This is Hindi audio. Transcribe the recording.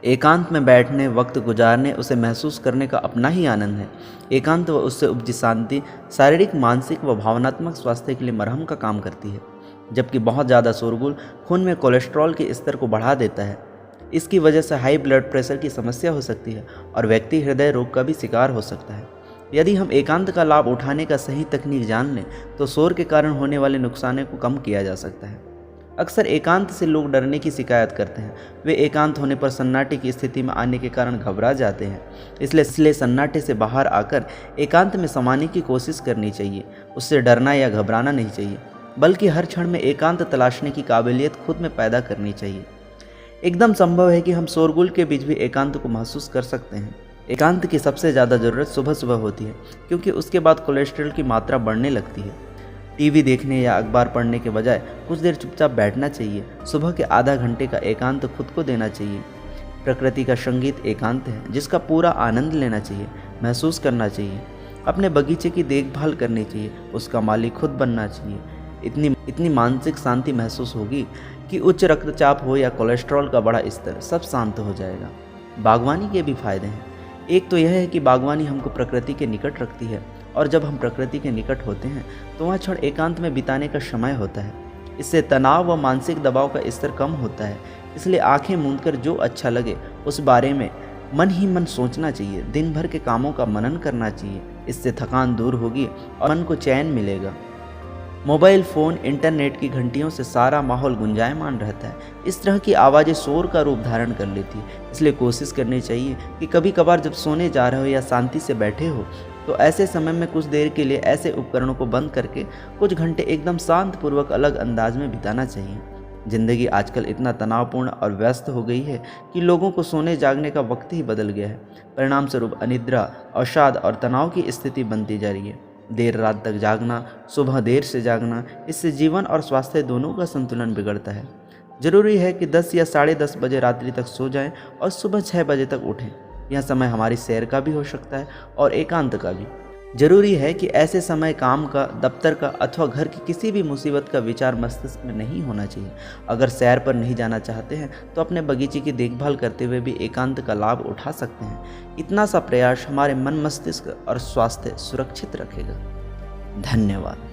एकांत में बैठने, वक्त गुजारने, उसे महसूस करने का अपना ही आनंद है। एकांत व उससे उपजी शांति शारीरिक, मानसिक व भावनात्मक स्वास्थ्य के लिए मरहम का काम करती है। जबकि बहुत ज़्यादा शोरगुल खून में कोलेस्ट्रॉल के स्तर को बढ़ा देता है। इसकी वजह से हाई ब्लड प्रेशर की समस्या हो सकती है और व्यक्ति हृदय रोग का भी शिकार हो सकता है। यदि हम एकांत का लाभ उठाने का सही तकनीक जान लें तो शोर के कारण होने वाले नुकसानों को कम किया जा सकता है। अक्सर एकांत से लोग डरने की शिकायत करते हैं। वे एकांत होने पर सन्नाटे की स्थिति में आने के कारण घबरा जाते हैं। इसलिए सन्नाटे से बाहर आकर एकांत में समाने की कोशिश करनी चाहिए। उससे डरना या घबराना नहीं चाहिए, बल्कि हर क्षण में एकांत तलाशने की काबिलियत खुद में पैदा करनी चाहिए। एकदम संभव है कि हम शोरगुल के बीच भी एकांत को महसूस कर सकते हैं। एकांत की सबसे ज़्यादा ज़रूरत सुबह सुबह होती है, क्योंकि उसके बाद कोलेस्ट्रॉल की मात्रा बढ़ने लगती है। टीवी देखने या अखबार पढ़ने के बजाय कुछ देर चुपचाप बैठना चाहिए। सुबह के आधा घंटे का एकांत खुद को देना चाहिए। प्रकृति का संगीत एकांत है, जिसका पूरा आनंद लेना चाहिए, महसूस करना चाहिए। अपने बगीचे की देखभाल करनी चाहिए, उसका मालिक खुद बनना चाहिए। इतनी मानसिक शांति महसूस होगी कि उच्च रक्तचाप हो या कोलेस्ट्रॉल का बड़ा स्तर, सब शांत हो जाएगा। बागवानी के भी फायदे हैं। एक तो यह है कि बागवानी हमको प्रकृति के निकट रखती है, और जब हम प्रकृति के निकट होते हैं तो वह क्षण एकांत में बिताने का समय होता है। इससे तनाव व मानसिक दबाव का स्तर कम होता है। इसलिए आंखें मूंदकर जो अच्छा लगे उस बारे में मन ही मन सोचना चाहिए। दिन भर के कामों का मनन करना चाहिए। इससे थकान दूर होगी और मन को चैन मिलेगा। मोबाइल फ़ोन, इंटरनेट की घंटियों से सारा माहौल गुंजायमान रहता है। इस तरह की आवाज़ें शोर का रूप धारण कर लेती है। इसलिए कोशिश करनी चाहिए कि कभी कभार जब सोने जा रहे हो या शांति से बैठे हो तो ऐसे समय में कुछ देर के लिए ऐसे उपकरणों को बंद करके कुछ घंटे एकदम शांतपूर्वक अलग अंदाज में बिताना चाहिए। ज़िंदगी आजकल इतना तनावपूर्ण और व्यस्त हो गई है कि लोगों को सोने जागने का वक्त ही बदल गया है। परिणाम स्वरूप अनिद्रा, अवसाद और तनाव की स्थिति बनती जा रही है। देर रात तक जागना, सुबह देर से जागना, इससे जीवन और स्वास्थ्य दोनों का संतुलन बिगड़ता है। जरूरी है कि 10 या 10:30 बजे रात्रि तक सो जाएं और सुबह 6 बजे तक उठें। यह समय हमारी सैर का भी हो सकता है और एकांत का भी। जरूरी है कि ऐसे समय काम का, दफ्तर का अथवा घर की किसी भी मुसीबत का विचार मस्तिष्क में नहीं होना चाहिए। अगर सैर पर नहीं जाना चाहते हैं तो अपने बगीचे की देखभाल करते हुए भी एकांत का लाभ उठा सकते हैं। इतना सा प्रयास हमारे मन, मस्तिष्क और स्वास्थ्य सुरक्षित रखेगा। धन्यवाद।